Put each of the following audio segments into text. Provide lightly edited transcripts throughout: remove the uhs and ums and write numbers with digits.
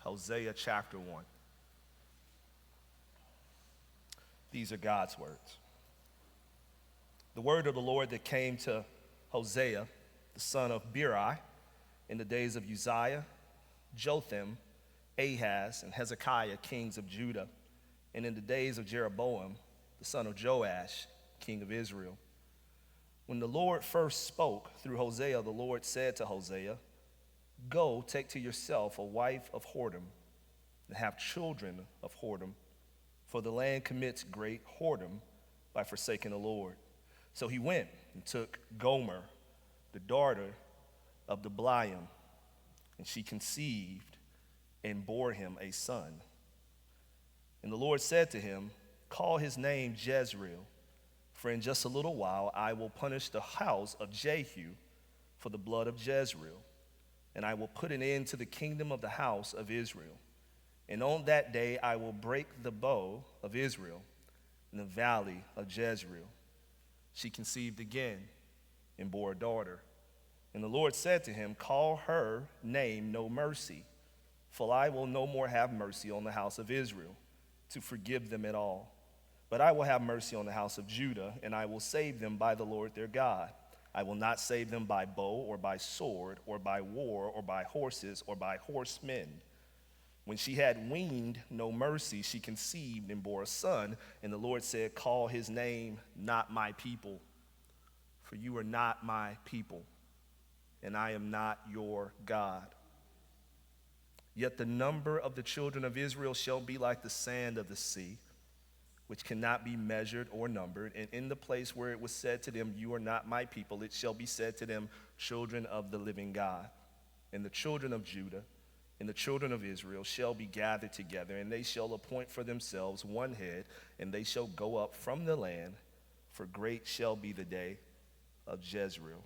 Hosea chapter 1. These are God's words. The word of the Lord that came to Hosea, the son of Beeri, in the days of Uzziah, Jotham, Ahaz, and Hezekiah, kings of Judah, and in the days of Jeroboam, the son of Joash, king of Israel. When the Lord first spoke through Hosea, the Lord said to Hosea, "Go, take to yourself a wife of whoredom, and have children of whoredom, for the land commits great whoredom by forsaking the Lord." So he went and took Gomer, the daughter of Diblaim, and she conceived and bore him a son. And the Lord said to him, "Call his name Jezreel, for in just a little while I will punish the house of Jehu for the blood of Jezreel, and I will put an end to the kingdom of the house of Israel. And on that day I will break the bow of Israel in the valley of Jezreel." She conceived again and bore a daughter. And the Lord said to him, "Call her name No Mercy, for I will no more have mercy on the house of Israel, to forgive them at all. But I will have mercy on the house of Judah, and I will save them by the Lord their God. I will not save them by bow or by sword or by war or by horses or by horsemen." When she had weaned No Mercy, she conceived and bore a son, and the Lord said, "Call his name Not My People, for you are not my people, and I am not your God. Yet the number of the children of Israel shall be like the sand of the sea, which cannot be measured or numbered. And in the place where it was said to them, 'You are not my people,' it shall be said to them, 'Children of the living God.' And the children of Judah and the children of Israel shall be gathered together, and they shall appoint for themselves one head, and they shall go up from the land, for great shall be the day of Jezreel."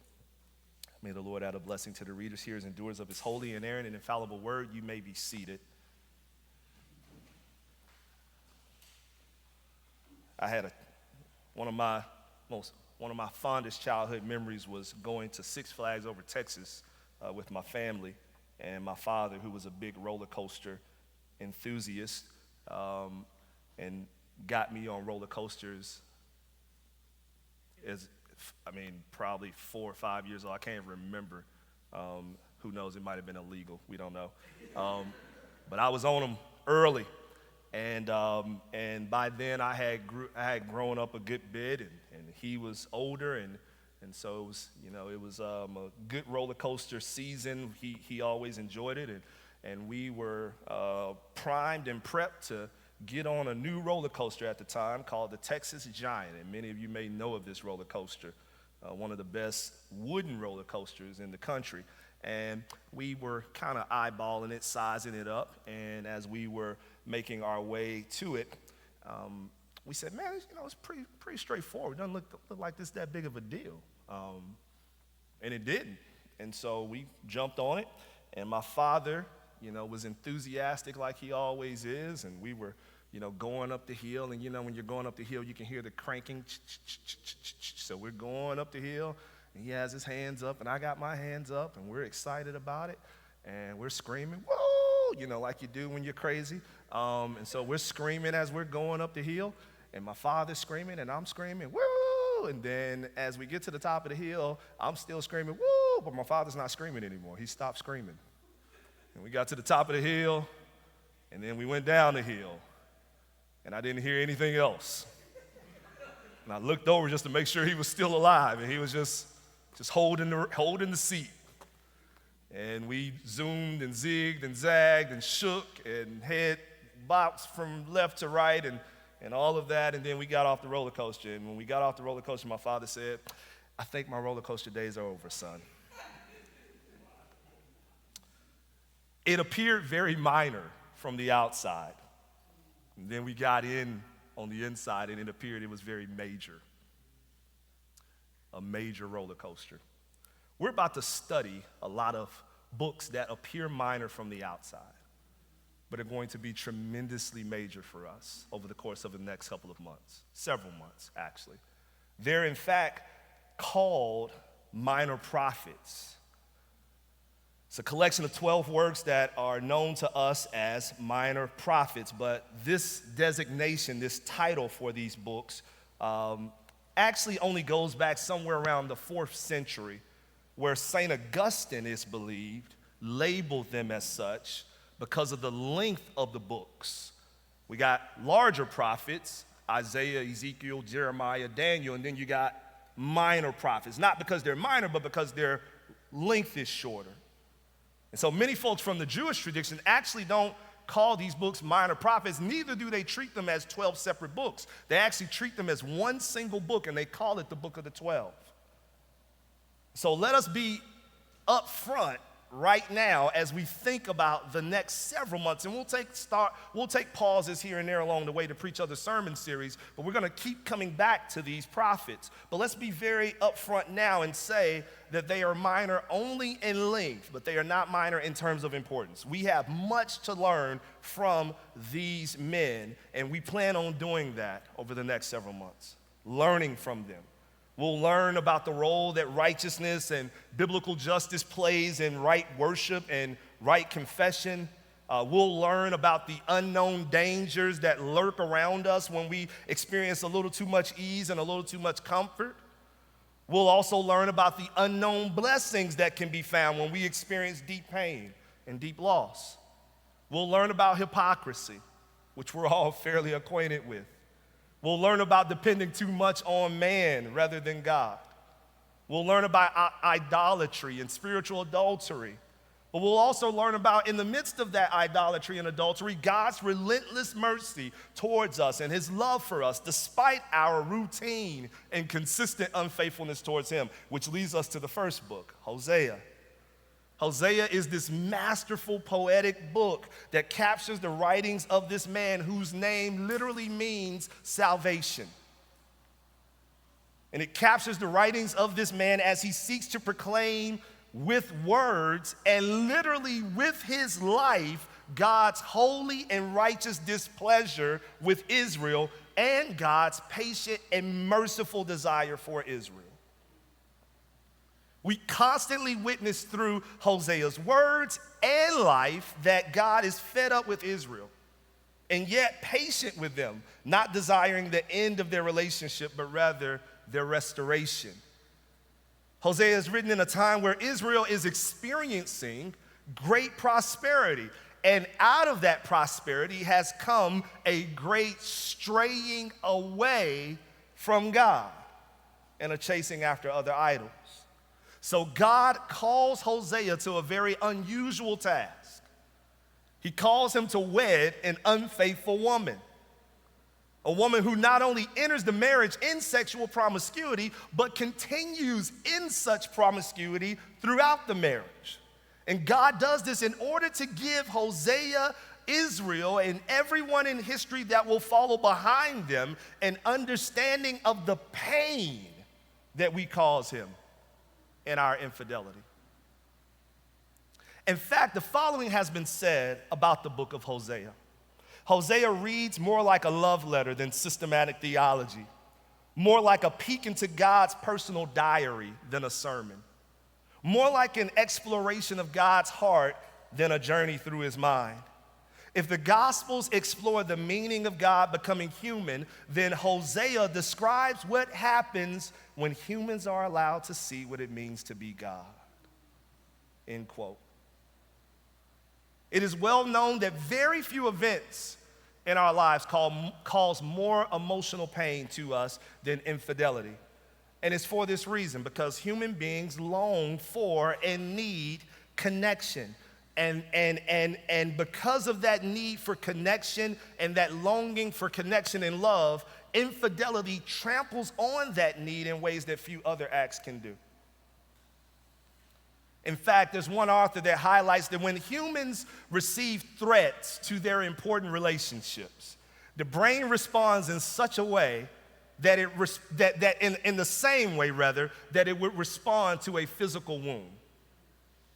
May the Lord add a blessing to the readers, hearers, and doers of his holy, inerrant, and infallible word. You may be seated. I had one of my fondest childhood memories was going to Six Flags over Texas with my family. And my father, who was a big roller coaster enthusiast, and got me on roller coasters probably 4 or 5 years old. I can't remember. Who knows? It might have been illegal. We don't know. But I was on them early, and by then I had grown up a good bit, and he was older, and so it was a good roller coaster season. He always enjoyed it, and we were primed and prepped to get on a new roller coaster at the time called the Texas Giant. And many of you may know of this roller coaster, one of the best wooden roller coasters in the country. And we were kind of eyeballing it, sizing it up, and as we were making our way to it, we said, "Man, it's pretty straightforward. It doesn't look like this that big of a deal." And it didn't. And so we jumped on it, and my father, was enthusiastic like he always is, and we were, going up the hill, and when you're going up the hill, you can hear the cranking, so we're going up the hill, and he has his hands up, and I got my hands up, and we're excited about it, and we're screaming, "Whoa!" Like you do when you're crazy. And so we're screaming as we're going up the hill, and my father's screaming, and I'm screaming, "Woo!" And then as we get to the top of the hill, I'm still screaming, "Woo!" But my father's not screaming anymore. He stopped screaming. And we got to the top of the hill, and then we went down the hill, and I didn't hear anything else. And I looked over just to make sure he was still alive, and he was just holding the seat. And we zoomed and zigged and zagged and shook and head bopped from left to right and all of that, and then we got off the roller coaster. And when we got off the roller coaster, my father said, "I think my roller coaster days are over, son." It appeared very minor from the outside. And then we got in on the inside, and it appeared it was very major. A major roller coaster. We're about to study a lot of books that appear minor from the outside, but are going to be tremendously major for us over the course of the next couple of months, several months, actually. They're, in fact, called minor prophets. It's a collection of 12 works that are known to us as minor prophets, but this designation, this title for these books, actually only goes back somewhere around the 4th century, where St. Augustine is believed labeled them as such because of the length of the books. We got larger prophets, Isaiah, Ezekiel, Jeremiah, Daniel, and then you got minor prophets, not because they're minor, but because their length is shorter. And so many folks from the Jewish tradition actually don't call these books minor prophets, neither do they treat them as 12 separate books. They actually treat them as one single book, and they call it the Book of the 12. So let us be upfront right now as we think about the next several months, and we'll take pauses here and there along the way to preach other sermon series, but we're going to keep coming back to these prophets. But let's be very upfront now and say that they are minor only in length, but they are not minor in terms of importance. We have much to learn from these men, and we plan on doing that over the next several months, learning from them. We'll learn about the role that righteousness and biblical justice plays in right worship and right confession. We'll learn about the unknown dangers that lurk around us when we experience a little too much ease and a little too much comfort. We'll also learn about the unknown blessings that can be found when we experience deep pain and deep loss. We'll learn about hypocrisy, which we're all fairly acquainted with. We'll learn about depending too much on man rather than God. We'll learn about idolatry and spiritual adultery. But we'll also learn about, in the midst of that idolatry and adultery, God's relentless mercy towards us and his love for us, despite our routine and consistent unfaithfulness towards him, which leads us to the first book, Hosea. Hosea is this masterful poetic book that captures the writings of this man whose name literally means salvation. And it captures the writings of this man as he seeks to proclaim with words and literally with his life God's holy and righteous displeasure with Israel and God's patient and merciful desire for Israel. We constantly witness through Hosea's words and life that God is fed up with Israel and yet patient with them, not desiring the end of their relationship, but rather their restoration. Hosea is written in a time where Israel is experiencing great prosperity, and out of that prosperity has come a great straying away from God and a chasing after other idols. So God calls Hosea to a very unusual task. He calls him to wed an unfaithful woman, a woman who not only enters the marriage in sexual promiscuity, but continues in such promiscuity throughout the marriage. And God does this in order to give Hosea, Israel, and everyone in history that will follow behind them an understanding of the pain that we cause him in our infidelity. In fact, the following has been said about the book of Hosea. Hosea reads more like a love letter than systematic theology, more like a peek into God's personal diary than a sermon, more like an exploration of God's heart than a journey through his mind. If the Gospels explore the meaning of God becoming human, then Hosea describes what happens when humans are allowed to see what it means to be God. End quote. It is well known that very few events in our lives cause more emotional pain to us than infidelity. And it's for this reason, because human beings long for and need connection. And because of that need for connection and that longing for connection and love, infidelity tramples on that need in ways that few other acts can do. In fact, there's one author that highlights that when humans receive threats to their important relationships, the brain responds in such a way that in the same way that it would respond to a physical wound.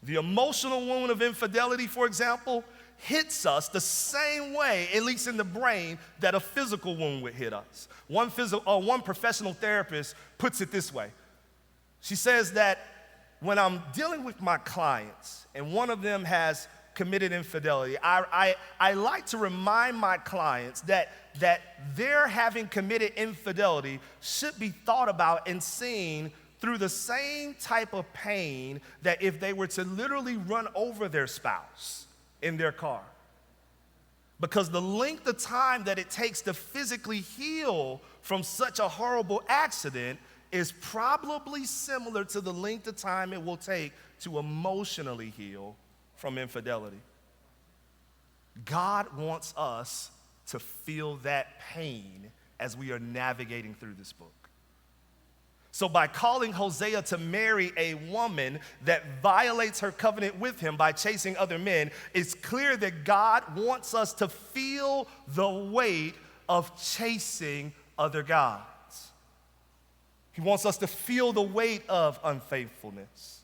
The emotional wound of infidelity, for example, hits us the same way, at least in the brain, that a physical wound would hit us. One professional therapist puts it this way. She says that when I'm dealing with my clients and one of them has committed infidelity, I like to remind my clients that their having committed infidelity should be thought about and seen through the same type of pain that if they were to literally run over their spouse in their car. Because the length of time that it takes to physically heal from such a horrible accident is probably similar to the length of time it will take to emotionally heal from infidelity. God wants us to feel that pain as we are navigating through this book. So by calling Hosea to marry a woman that violates her covenant with him by chasing other men, it's clear that God wants us to feel the weight of chasing other gods. He wants us to feel the weight of unfaithfulness.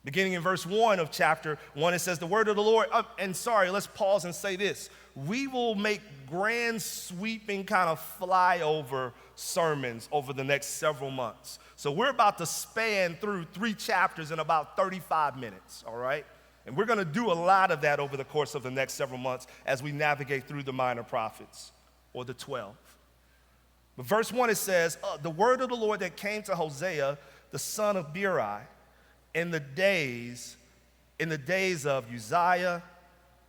Beginning in verse 1 of chapter 1, it says, the word of the Lord, let's pause and say this. We will make grand sweeping kind of flyover sermons over the next several months. So we're about to span through 3 chapters in about 35 minutes, all right? And we're going to do a lot of that over the course of the next several months as we navigate through the minor prophets, or the 12. But verse 1, it says, the word of the Lord that came to Hosea, the son of Beeri, in the days of Uzziah,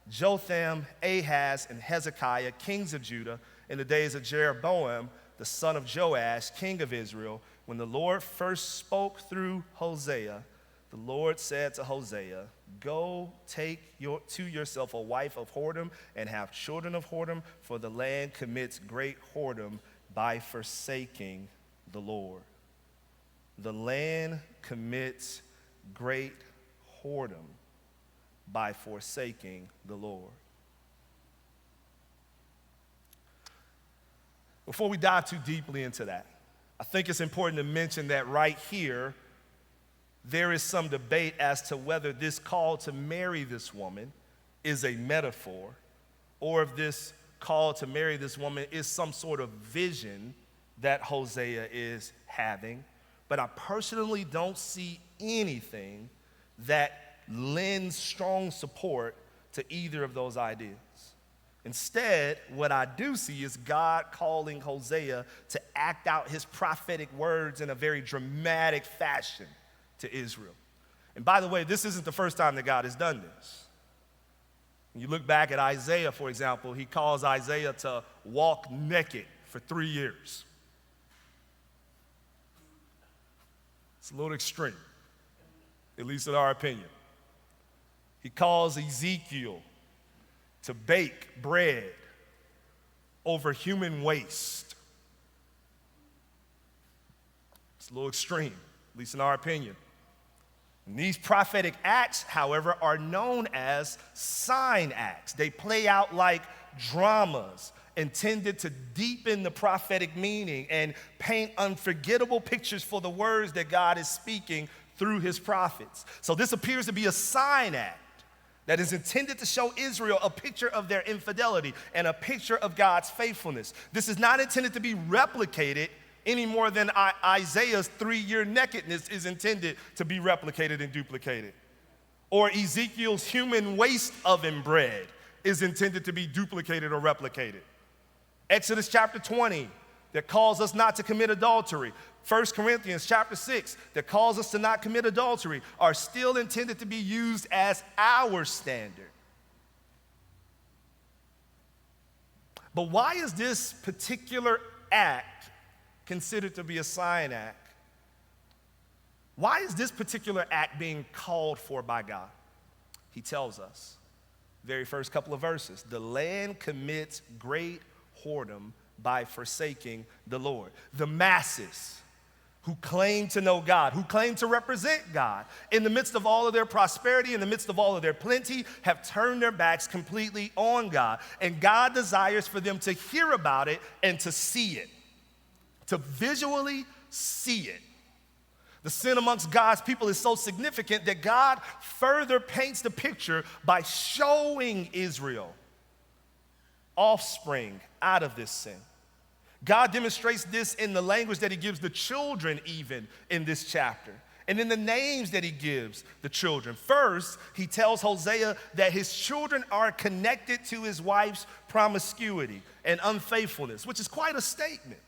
Jotham, Ahaz, and Hezekiah, kings of Judah, in the days of Jeroboam, the son of Joash, king of Israel, when the Lord first spoke through Hosea, the Lord said to Hosea, go take to yourself a wife of whoredom and have children of whoredom, for the land commits great whoredom by forsaking the Lord. The land commits great whoredom by forsaking the Lord. Before we dive too deeply into that, I think it's important to mention that right here, there is some debate as to whether this call to marry this woman is a metaphor, or if this call to marry this woman is some sort of vision that Hosea is having. But I personally don't see anything that lends strong support to either of those ideas. Instead, what I do see is God calling Hosea to act out his prophetic words in a very dramatic fashion to Israel. And by the way, this isn't the first time that God has done this. When you look back at Isaiah, for example, he calls Isaiah to walk naked for 3 years. It's a little extreme, at least in our opinion. He calls Ezekiel to bake bread over human waste. It's a little extreme, at least in our opinion. And these prophetic acts, however, are known as sign acts. They play out like dramas intended to deepen the prophetic meaning and paint unforgettable pictures for the words that God is speaking through his prophets. So this appears to be a sign act that is intended to show Israel a picture of their infidelity and a picture of God's faithfulness. This is not intended to be replicated any more than Isaiah's 3-year nakedness is intended to be replicated and duplicated. Or Ezekiel's human waste oven bread is intended to be duplicated or replicated. Exodus chapter 20 that calls us not to commit adultery. 1 Corinthians chapter 6 that calls us to not commit adultery are still intended to be used as our standard. But why is this particular act considered to be a sign act? Why is this particular act being called for by God? He tells us, very first couple of verses, the land commits great whoredom by forsaking the Lord. The masses who claim to know God, who claim to represent God, in the midst of all of their prosperity, in the midst of all of their plenty, have turned their backs completely on God. And God desires for them to hear about it and to see it, to visually see it. The sin amongst God's people is so significant that God further paints the picture by showing Israel offspring out of this sin. God demonstrates this in the language that he gives the children even in this chapter. And then the names that he gives the children. First, he tells Hosea that his children are connected to his wife's promiscuity and unfaithfulness, which is quite a statement.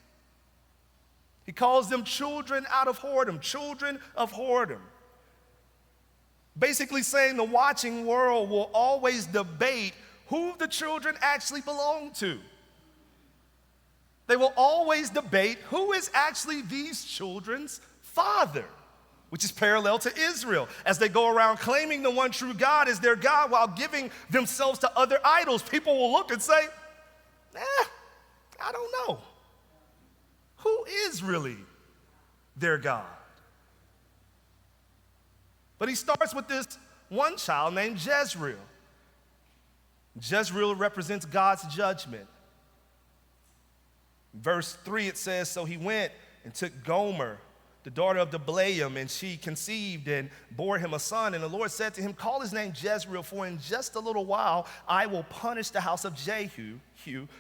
He calls them children out of whoredom, children of whoredom. Basically saying the watching world will always debate who the children actually belong to. They will always debate who is actually these children's father, which is parallel to Israel, as they go around claiming the one true God as their God while giving themselves to other idols. People will look and say, I don't know. Who is really their God? But he starts with this one child named Jezreel. Jezreel represents God's judgment. Verse 3, it says, so he went and took Gomer, the daughter of Diblaim, and she conceived and bore him a son. And the Lord said to him, call his name Jezreel, for in just a little while I will punish the house of Jehu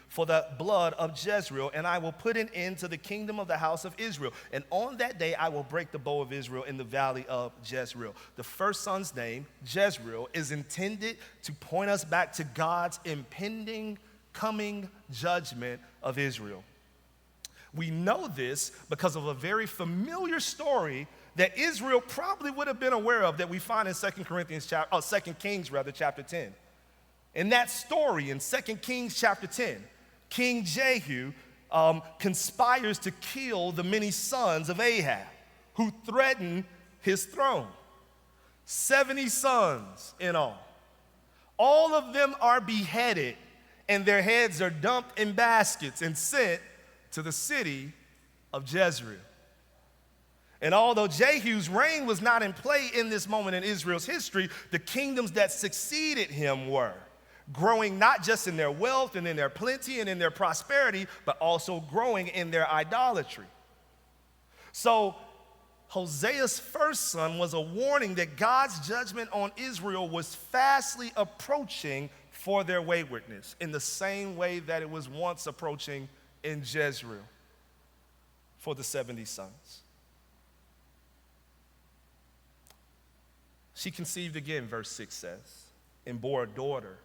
for the blood of Jezreel, and I will put an end to the kingdom of the house of Israel. And on that day I will break the bow of Israel in the valley of Jezreel. The first son's name, Jezreel, is intended to point us back to God's impending coming judgment of Israel. We know this because of a very familiar story that Israel probably would have been aware of that we find in 2 Kings chapter 10. In that story, in 2 Kings chapter 10, King Jehu conspires to kill the many sons of Ahab who threaten his throne. 70 sons in all. All of them are beheaded, and their heads are dumped in baskets and sent to the city of Jezreel. And although Jehu's reign was not in play in this moment in Israel's history, the kingdoms that succeeded him were growing not just in their wealth and in their plenty and in their prosperity, but also growing in their idolatry. So Hosea's first son was a warning that God's judgment on Israel was fastly approaching for their waywardness, in the same way that it was once approaching in Jezreel for the 70 sons. She conceived again, verse 6 says, and bore a daughter.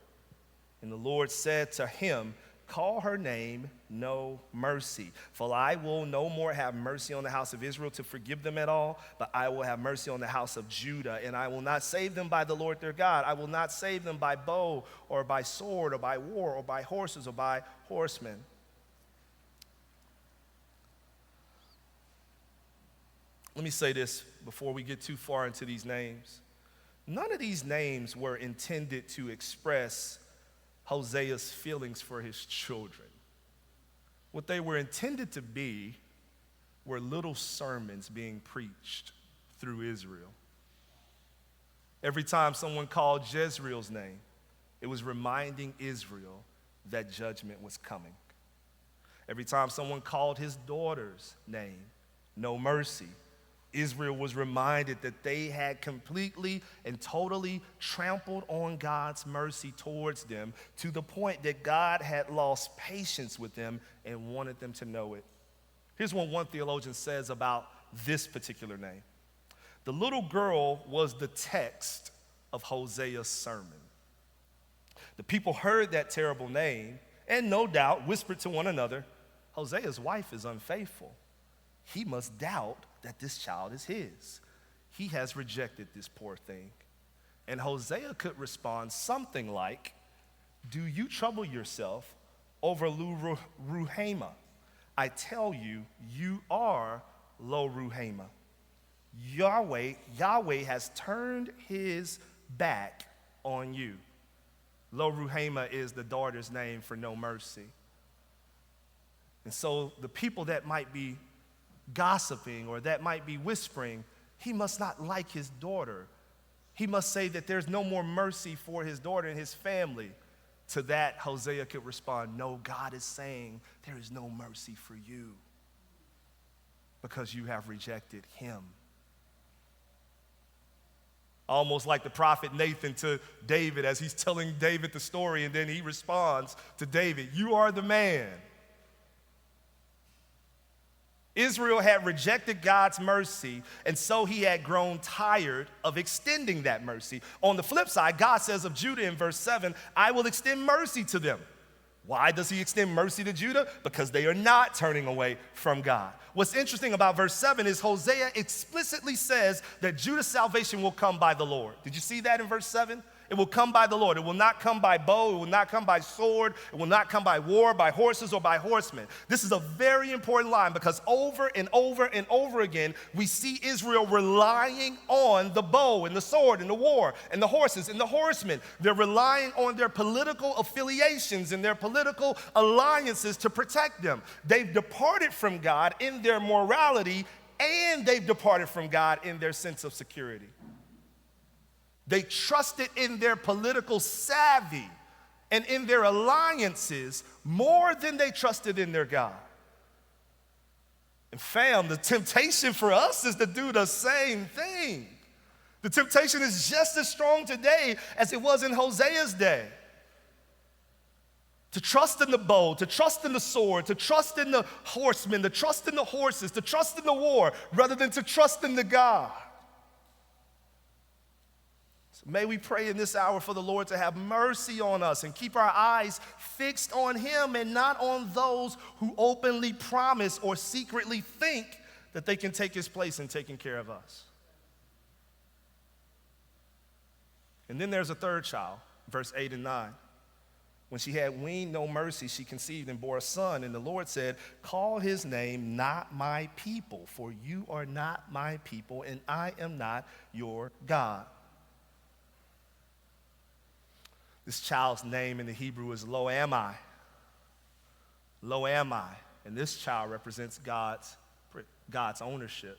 And the Lord said to him, call her name No Mercy, for I will no more have mercy on the house of Israel to forgive them at all, but I will have mercy on the house of Judah, and I will not save them by the Lord their God. I will not save them by bow or by sword or by war or by horses or by horsemen. Let me say this before we get too far into these names. None of these names were intended to express Hosea's feelings for his children. What they were intended to be were little sermons being preached through Israel. Every time someone called Jezreel's name, it was reminding Israel that judgment was coming. Every time someone called his daughter's name, No Mercy, Israel was reminded that they had completely and totally trampled on God's mercy towards them to the point that God had lost patience with them and wanted them to know it. Here's what one theologian says about this particular name. The little girl was the text of Hosea's sermon. The people heard that terrible name and no doubt whispered to one another, Hosea's wife is unfaithful. He must doubt that this child is his. He has rejected this poor thing. And Hosea could respond something like, do you trouble yourself over Lo Ruhamah? I tell you, you are Lo Ruhamah. Yahweh has turned his back on you. Lo Ruhamah is the daughter's name for no mercy. And so the people that might be gossiping or that might be whispering, he must not like his daughter. He must say that there's no more mercy for his daughter and his family. To that, Hosea could respond, no, God is saying there is no mercy for you because you have rejected him. Almost like the prophet Nathan to David as he's telling David the story, and then he responds to David, you are the man. Israel had rejected God's mercy, and so he had grown tired of extending that mercy. On the flip side, God says of Judah in verse 7, I will extend mercy to them. Why does he extend mercy to Judah? Because they are not turning away from God. What's interesting about verse 7 is Hosea explicitly says that Judah's salvation will come by the Lord. Did you see that in verse 7? It will come by the Lord. It will not come by bow. It will not come by sword. It will not come by war, by horses, or by horsemen. This is a very important line because over and over and over again, we see Israel relying on the bow and the sword and the war and the horses and the horsemen. They're relying on their political affiliations and their political alliances to protect them. They've departed from God in their morality, and they've departed from God in their sense of security. They trusted in their political savvy and in their alliances more than they trusted in their God. And fam, the temptation for us is to do the same thing. The temptation is just as strong today as it was in Hosea's day. To trust in the bow, to trust in the sword, to trust in the horsemen, to trust in the horses, to trust in the war, rather than to trust in the God. May we pray in this hour for the Lord to have mercy on us and keep our eyes fixed on him and not on those who openly promise or secretly think that they can take his place in taking care of us. And then there's a third child, verse 8 and 9. When she had weaned no mercy, she conceived and bore a son. And the Lord said, call his name not my people, for you are not my people, and I am not your God. This child's name in the Hebrew is Lo Ami. Lo Ami. And this child represents God's ownership.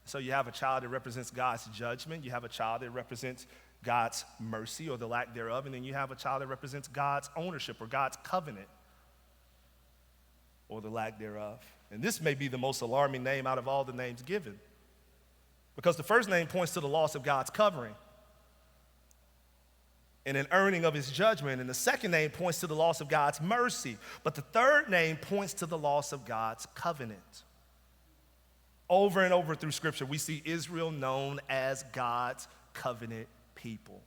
So you have a child that represents God's judgment. You have a child that represents God's mercy or the lack thereof. And then you have a child that represents God's ownership or God's covenant or the lack thereof. And this may be the most alarming name out of all the names given, because the first name points to the loss of God's covering and an earning of his judgment. And the second name points to the loss of God's mercy. But the third name points to the loss of God's covenant. Over and over through Scripture, we see Israel known as God's covenant people.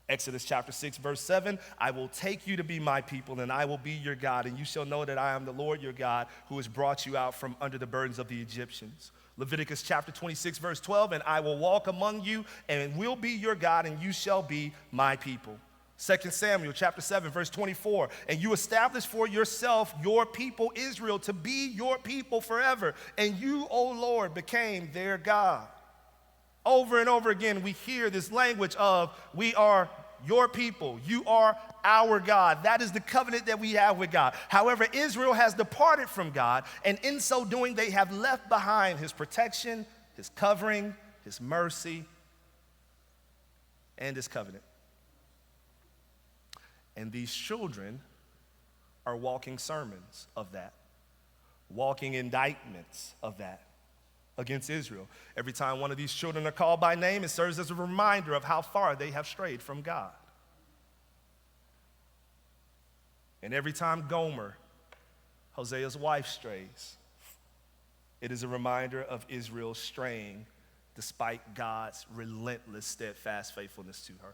Exodus chapter 6, verse 7, I will take you to be my people, and I will be your God, and you shall know that I am the Lord your God, who has brought you out from under the burdens of the Egyptians. Leviticus chapter 26, verse 12, and I will walk among you and will be your God, and you shall be my people. 2 Samuel chapter 7, verse 24, and you establish for yourself your people Israel to be your people forever, and you, O Lord, became their God. Over and over again, we hear this language of we are your people, you are our God. That is the covenant that we have with God. However, Israel has departed from God, and in so doing, they have left behind his protection, his covering, his mercy, and his covenant. And these children are walking sermons of that, walking indictments of that against Israel. Every time one of these children are called by name, it serves as a reminder of how far they have strayed from God. And every time Gomer, Hosea's wife, strays, it is a reminder of Israel straying despite God's relentless, steadfast faithfulness to her.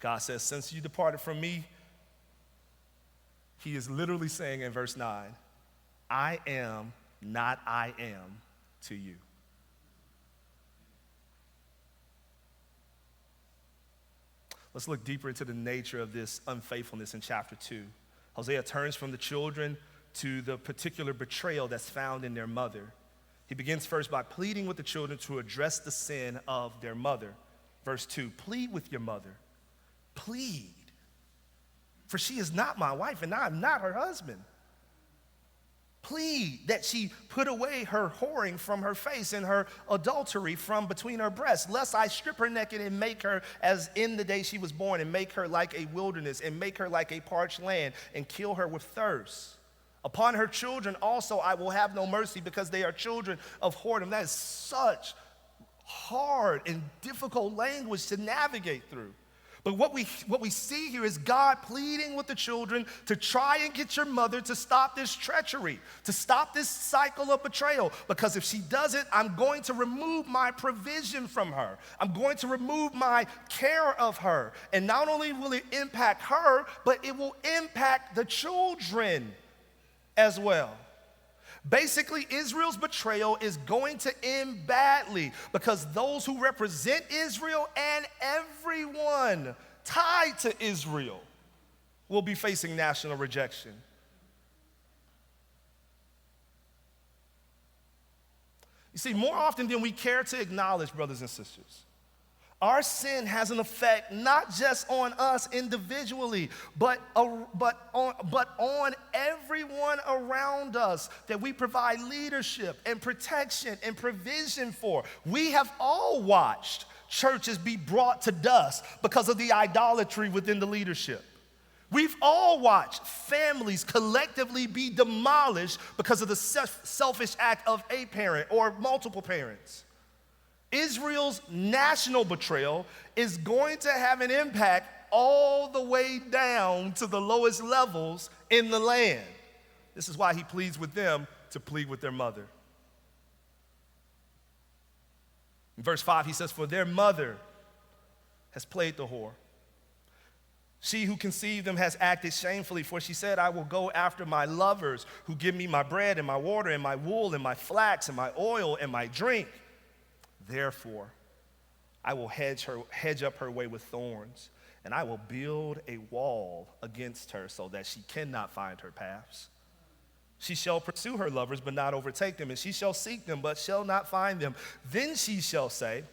God says, since you departed from me, he is literally saying in verse 9, I am not I am to you. Let's look deeper into the nature of this unfaithfulness in chapter 2. Hosea turns from the children to the particular betrayal that's found in their mother. He begins first by pleading with the children to address the sin of their mother. Verse 2, plead with your mother. Plead, for she is not my wife and I am not her husband. Plead that she put away her whoring from her face and her adultery from between her breasts, lest I strip her naked and make her as in the day she was born, and make her like a wilderness, and make her like a parched land, and kill her with thirst. Upon her children also I will have no mercy, because they are children of whoredom. That is such hard and difficult language to navigate through. But what we see here is God pleading with the children to try and get your mother to stop this treachery, to stop this cycle of betrayal. Because if she doesn't, I'm going to remove my provision from her. I'm going to remove my care of her. And not only will it impact her, but it will impact the children as well. Basically, Israel's betrayal is going to end badly because those who represent Israel and everyone tied to Israel will be facing national rejection. You see, more often than we care to acknowledge, brothers and sisters, our sin has an effect not just on us individually, but on everyone around us that we provide leadership and protection and provision for. We have all watched churches be brought to dust because of the idolatry within the leadership. We've all watched families collectively be demolished because of the selfish act of a parent or multiple parents. Israel's national betrayal is going to have an impact all the way down to the lowest levels in the land. This is why he pleads with them to plead with their mother. In verse 5, he says, "For their mother has played the whore. She who conceived them has acted shamefully, for she said, I will go after my lovers who give me my bread and my water and my wool and my flax and my oil and my drink. Therefore, I will hedge up her way with thorns, and I will build a wall against her so that she cannot find her paths. She shall pursue her lovers, but not overtake them, and she shall seek them, but shall not find them. Then she shall say,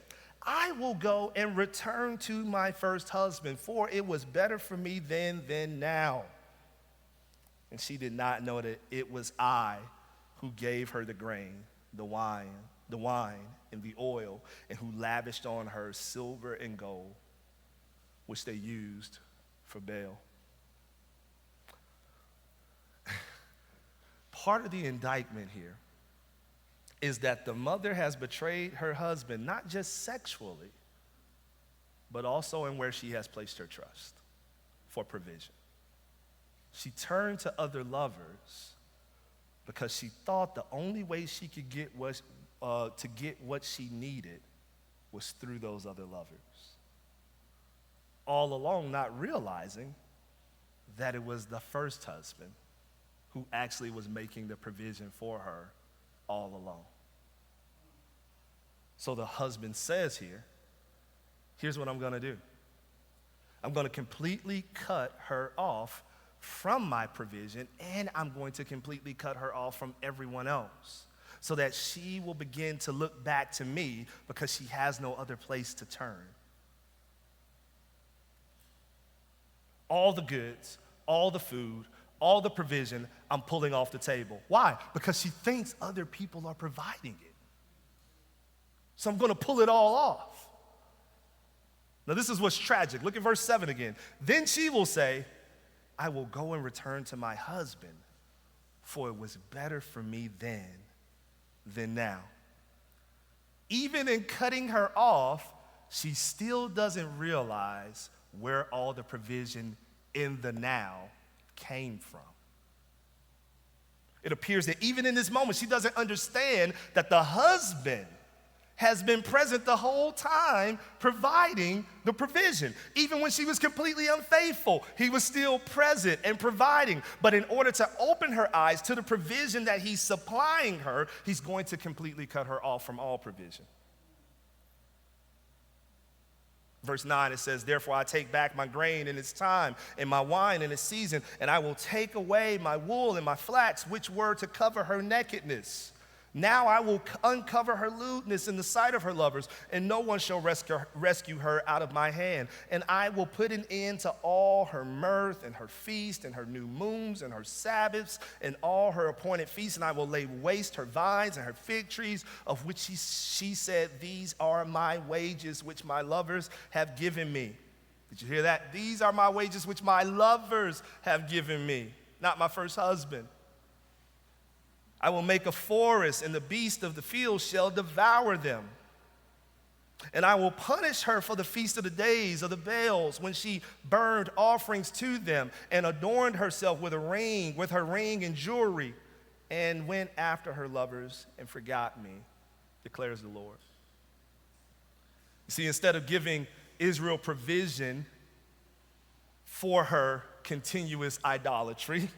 I will go and return to my first husband, for it was better for me then than now. And she did not know that it was I who gave her the grain, the wine, and the oil, and who lavished on her silver and gold, which they used for Baal." Part of the indictment here is that the mother has betrayed her husband, not just sexually, but also in where she has placed her trust for provision. She turned to other lovers because she thought the only way she could get to get what she needed was through those other lovers. All along, not realizing that it was the first husband who actually was making the provision for her all along. So the husband says here, here's what I'm going to do. I'm going to completely cut her off from my provision, and I'm going to completely cut her off from everyone else, so that she will begin to look back to me because she has no other place to turn. All the goods, all the food, all the provision, I'm pulling off the table. Why? Because she thinks other people are providing it. So I'm going to pull it all off. Now this is what's tragic. Look at verse 7 again. Then she will say, I will go and return to my husband, for it was better for me then than now. Even in cutting her off, she still doesn't realize where all the provision in the now came from. It appears that even in this moment, she doesn't understand that the husband has been present the whole time providing the provision. Even when she was completely unfaithful, he was still present and providing. But in order to open her eyes to the provision that he's supplying her, he's going to completely cut her off from all provision. Verse 9, it says, therefore I take back my grain in its time, and my wine in its season, and I will take away my wool and my flax, which were to cover her nakedness. Now I will uncover her lewdness in the sight of her lovers, and no one shall rescue her out of my hand. And I will put an end to all her mirth and her feast and her new moons and her Sabbaths and all her appointed feasts. And I will lay waste her vines and her fig trees, of which she said, these are my wages which my lovers have given me. Did you hear that? These are my wages which my lovers have given me, not my first husband. I will make a forest, and the beast of the field shall devour them. And I will punish her for the feast of the days of the Baals, when she burned offerings to them and adorned herself with her ring and jewelry, and went after her lovers and forgot me, declares the Lord. You see, instead of giving Israel provision for her continuous idolatry,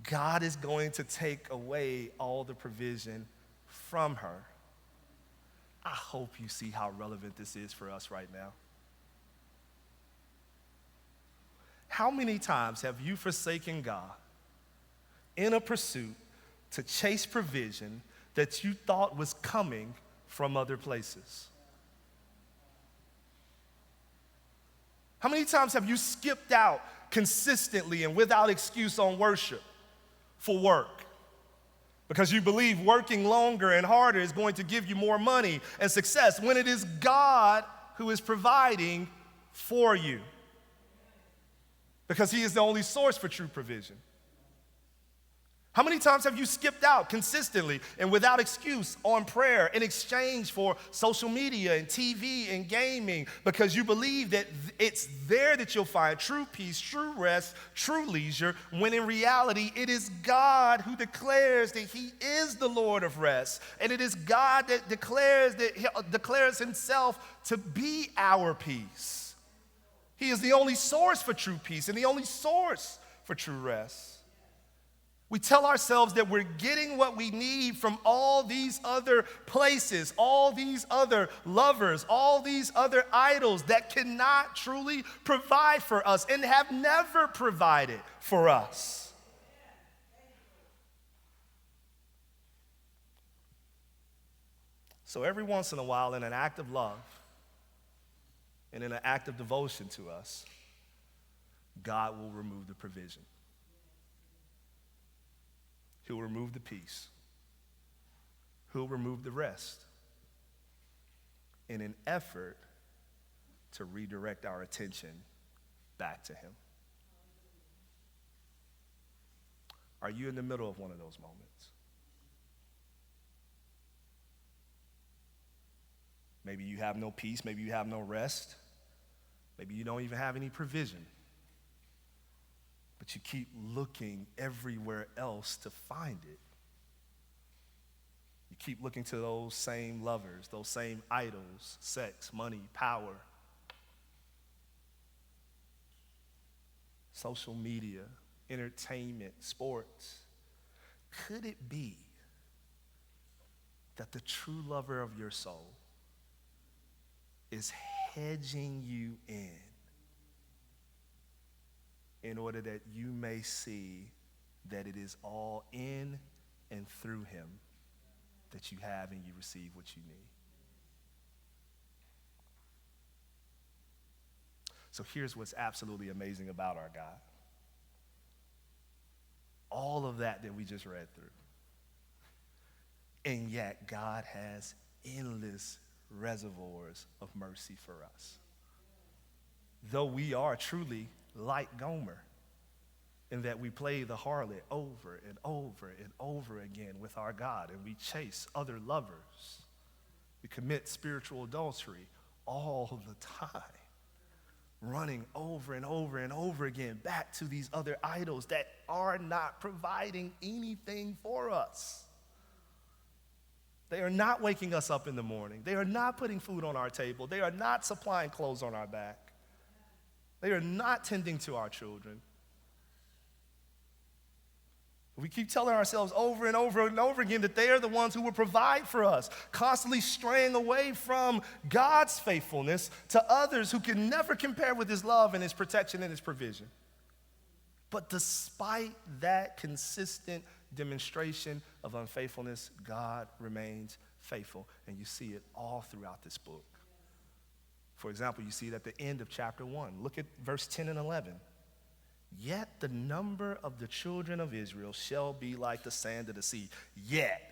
God is going to take away all the provision from her. I hope you see how relevant this is for us right now. How many times have you forsaken God in a pursuit to chase provision that you thought was coming from other places? How many times have you skipped out consistently and without excuse on worship for work? Because you believe working longer and harder is going to give you more money and success, when it is God who is providing for you. Because He is the only source for true provision. How many times have you skipped out consistently and without excuse on prayer in exchange for social media and TV and gaming, because you believe that it's there that you'll find true peace, true rest, true leisure, when in reality it is God who declares that He is the Lord of rest, and it is God that declares Himself to be our peace. He is the only source for true peace and the only source for true rest. We tell ourselves that we're getting what we need from all these other places, all these other lovers, all these other idols that cannot truly provide for us and have never provided for us. So every once in a while, in an act of love and in an act of devotion to us, God will remove the provision. He'll remove the peace. He'll remove the rest in an effort to redirect our attention back to Him. Are you in the middle of one of those moments? Maybe you have no peace. Maybe you have no rest. Maybe you don't even have any provision. But you keep looking everywhere else to find it. You keep looking to those same lovers, those same idols, sex, money, power, social media, entertainment, sports. Could it be that the true lover of your soul is hedging you in order that you may see that it is all in and through Him that you have and you receive what you need? So here's what's absolutely amazing about our God. All of that we just read through. And yet God has endless reservoirs of mercy for us. Though we are truly like Gomer, in that we play the harlot over and over and over again with our God, and we chase other lovers. We commit spiritual adultery all the time, running over and over and over again back to these other idols that are not providing anything for us. They are not waking us up in the morning. They are not putting food on our table. They are not supplying clothes on our back. They are not tending to our children. We keep telling ourselves over and over and over again that they are the ones who will provide for us, constantly straying away from God's faithfulness to others who can never compare with His love and His protection and His provision. But despite that consistent demonstration of unfaithfulness, God remains faithful. And you see it all throughout this book. For example, you see it at the end of chapter 1. Look at verse 10 and 11. Yet the number of the children of Israel shall be like the sand of the sea. Yet,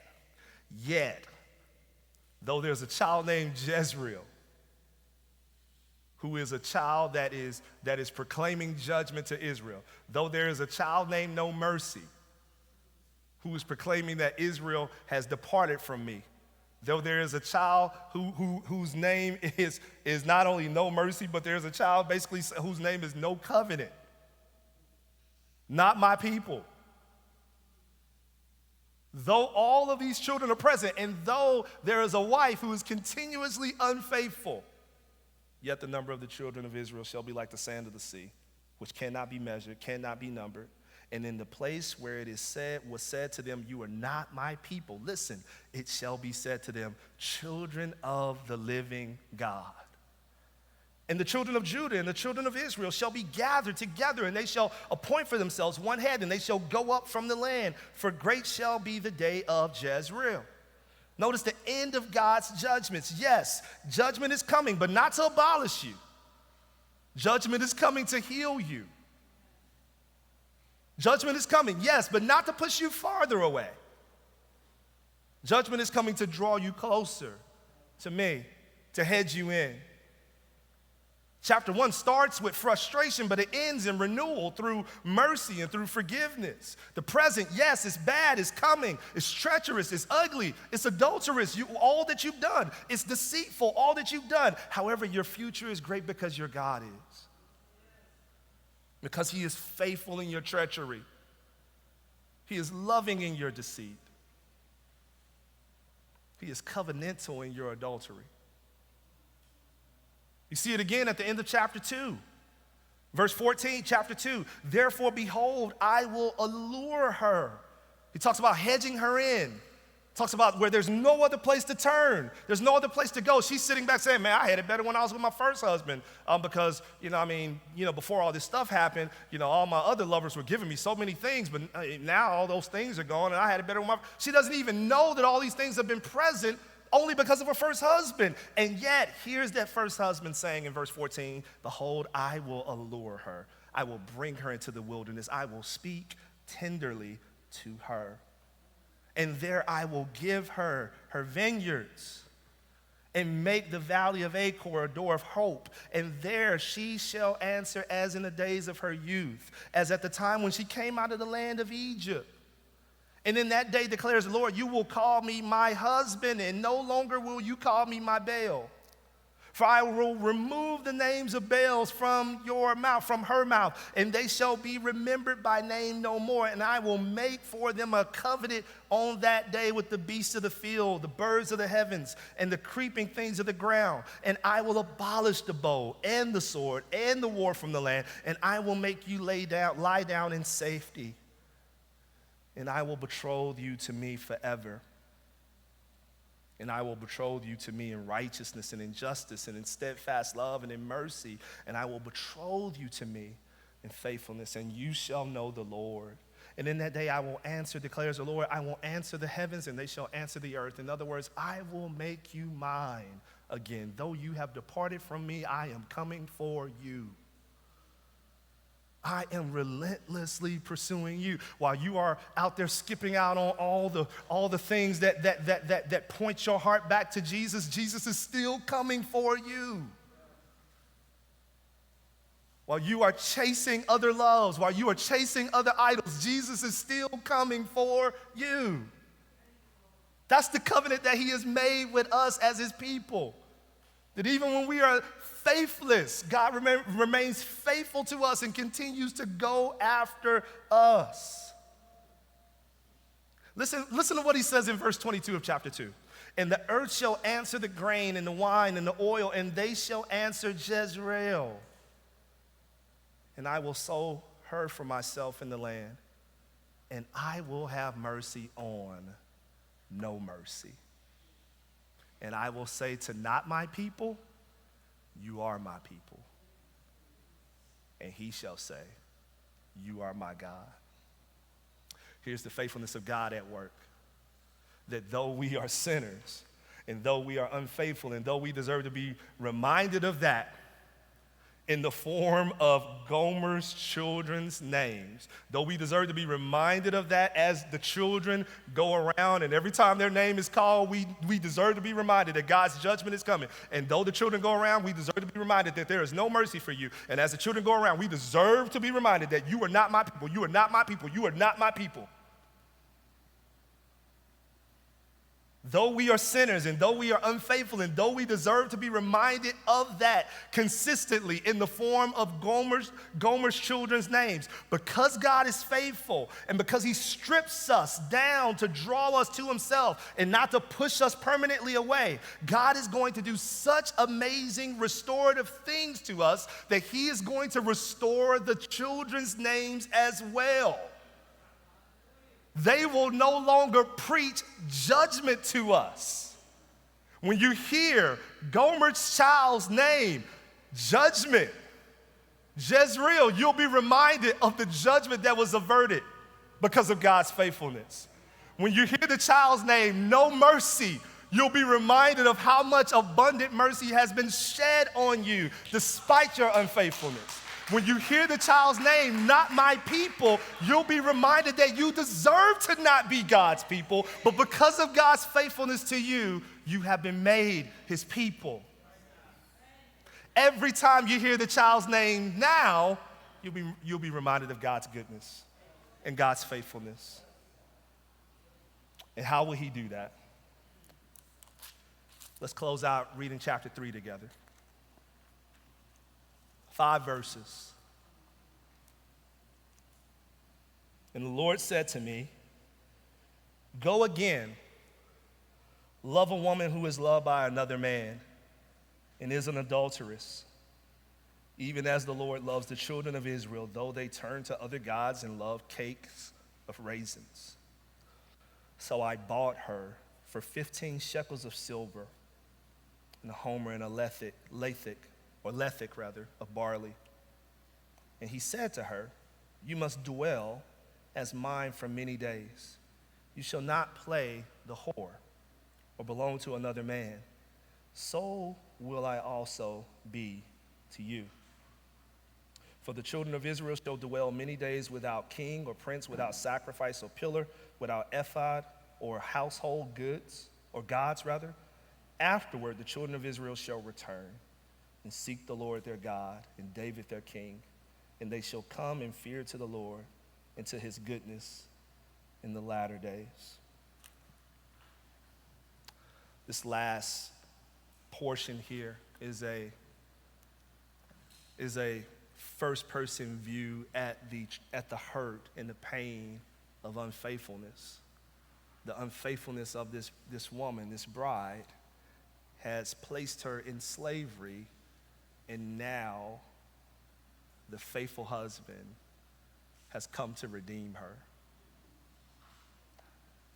though there's a child named Jezreel, who is a child that is proclaiming judgment to Israel, though there is a child named No Mercy, who is proclaiming that Israel has departed from me, Though there is a child whose name is not only no mercy, but there's a child basically whose name is no covenant. Not my people. Though all of these children are present, and though there is a wife who is continuously unfaithful, yet the number of the children of Israel shall be like the sand of the sea, which cannot be measured, cannot be numbered. And in the place where it was said to them, you are not my people, listen, it shall be said to them, children of the living God. And the children of Judah and the children of Israel shall be gathered together, and they shall appoint for themselves one head, and they shall go up from the land, for great shall be the day of Jezreel. Notice the end of God's judgments. Yes, judgment is coming, but not to abolish you. Judgment is coming to heal you. Judgment is coming, yes, but not to push you farther away. Judgment is coming to draw you closer to me, to head you in. Chapter 1 starts with frustration, but it ends in renewal through mercy and through forgiveness. The present, yes, it's bad, it's coming, it's treacherous, it's ugly, it's adulterous, all that you've done. It's deceitful, all that you've done. However, your future is great because your God is. Because he is faithful in your treachery. He is loving in your deceit. He is covenantal in your adultery. You see it again at the end of chapter 2. Verse 14, chapter 2. Therefore, behold, I will allure her. He talks about hedging her in. Talks about where there's no other place to turn. There's no other place to go. She's sitting back saying, man, I had it better when I was with my first husband because, before all this stuff happened, all my other lovers were giving me so many things, but now all those things are gone and I had it better with my. She doesn't even know that all these things have been present only because of her first husband. And yet, here's that first husband saying in verse 14, behold, I will allure her. I will bring her into the wilderness. I will speak tenderly to her. And there I will give her her vineyards and make the valley of Achor a door of hope. And there she shall answer as in the days of her youth, as at the time when she came out of the land of Egypt. And in that day declares the Lord, you will call me my husband, and no longer will you call me my Baal. For I will remove the names of Baals from your mouth, from her mouth, and they shall be remembered by name no more. And I will make for them a covenant on that day with the beasts of the field, the birds of the heavens, and the creeping things of the ground. And I will abolish the bow and the sword and the war from the land, and I will make you lie down in safety. And I will betroth you to me forever. And I will betroth you to me in righteousness and in justice and in steadfast love and in mercy. And I will betroth you to me in faithfulness, and you shall know the Lord. And in that day I will answer, declares the Lord, I will answer the heavens, and they shall answer the earth. In other words, I will make you mine again. Though you have departed from me, I am coming for you. I am relentlessly pursuing you. While you are out there skipping out on all the things that point your heart back to Jesus, Jesus is still coming for you. While you are chasing other loves, while you are chasing other idols, Jesus is still coming for you. That's the covenant that he has made with us as his people. That even when we are faithless, God remains faithful to us and continues to go after us. Listen to what he says in verse 22 of chapter 2. And the earth shall answer the grain and the wine and the oil, and they shall answer Jezreel. And I will sow her for myself in the land, and I will have mercy on no mercy. And I will say to not my people, you are my people. And he shall say, you are my God. Here's the faithfulness of God at work. That though we are sinners, and though we are unfaithful, and though we deserve to be reminded of that, in the form of Gomer's children's names. Though we deserve to be reminded of that as the children go around, and every time their name is called, we deserve to be reminded that God's judgment is coming. And though the children go around, we deserve to be reminded that there is no mercy for you. And as the children go around, we deserve to be reminded that you are not my people, you are not my people, you are not my people. Though we are sinners and though we are unfaithful and though we deserve to be reminded of that consistently in the form of Gomer's children's names, because God is faithful and because he strips us down to draw us to himself and not to push us permanently away, God is going to do such amazing restorative things to us that he is going to restore the children's names as well. They will no longer preach judgment to us. When you hear Gomer's child's name, judgment, Jezreel, you'll be reminded of the judgment that was averted because of God's faithfulness. When you hear the child's name, no mercy, you'll be reminded of how much abundant mercy has been shed on you despite your unfaithfulness. When you hear the child's name, not my people, you'll be reminded that you deserve to not be God's people, but because of God's faithfulness to you, you have been made his people. Every time you hear the child's name now, you'll be reminded of God's goodness and God's faithfulness. And how will he do that? Let's close out reading chapter 3 together. 5 verses. And the Lord said to me, go again, love a woman who is loved by another man and is an adulteress, even as the Lord loves the children of Israel, though they turn to other gods and love cakes of raisins. So I bought her for 15 shekels of silver and a homer and a lethek of barley. And he said to her, you must dwell as mine for many days. You shall not play the whore or belong to another man. So will I also be to you. For the children of Israel shall dwell many days without king or prince, without sacrifice or pillar, without ephod or household goods, or gods rather. Afterward, the children of Israel shall return and seek the Lord their God and David their king, and they shall come in fear to the Lord and to his goodness in the latter days. This last portion here is a first-person view at the hurt and the pain of unfaithfulness. The unfaithfulness of this woman, this bride, has placed her in slavery, and now the faithful husband has come to redeem her,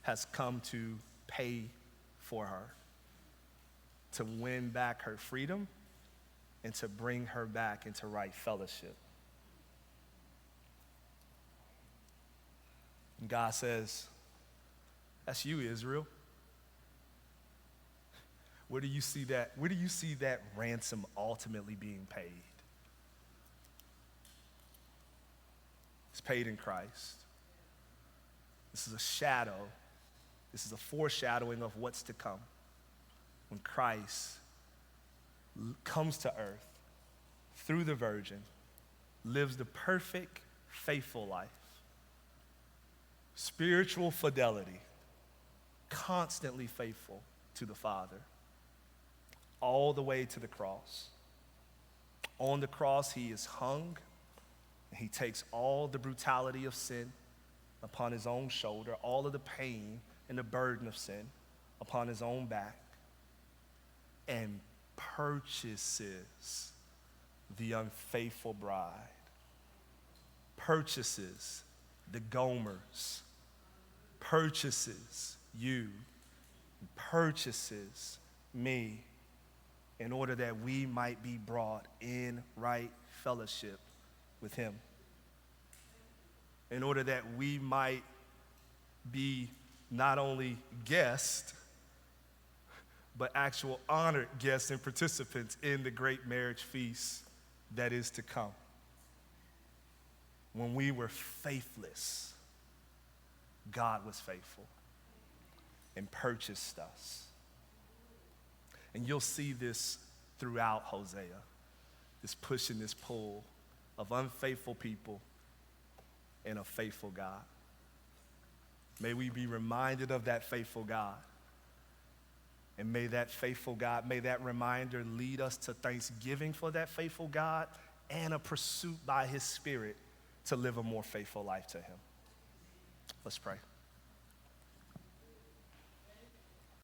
has come to pay for her, to win back her freedom and to bring her back into right fellowship. And God says, that's you, Israel. Where do you see that? Where do you see that ransom ultimately being paid? It's paid in Christ. This is a shadow. This is a foreshadowing of what's to come when Christ comes to earth through the virgin, lives the perfect, faithful life, spiritual fidelity, constantly faithful to the Father, all the way to the cross. On the cross, he is hung, and he takes all the brutality of sin upon his own shoulder, all of the pain and the burden of sin upon his own back, and purchases the unfaithful bride, purchases the Gomers, purchases you, purchases me, in order that we might be brought in right fellowship with him, in order that we might be not only guests, but actual honored guests and participants in the great marriage feast that is to come. When we were faithless, God was faithful and purchased us. And you'll see this throughout Hosea, this push and this pull of unfaithful people and a faithful God. May we be reminded of that faithful God And may that faithful God, may that reminder lead us to thanksgiving for that faithful God and a pursuit by his Spirit to live a more faithful life to him. Let's pray.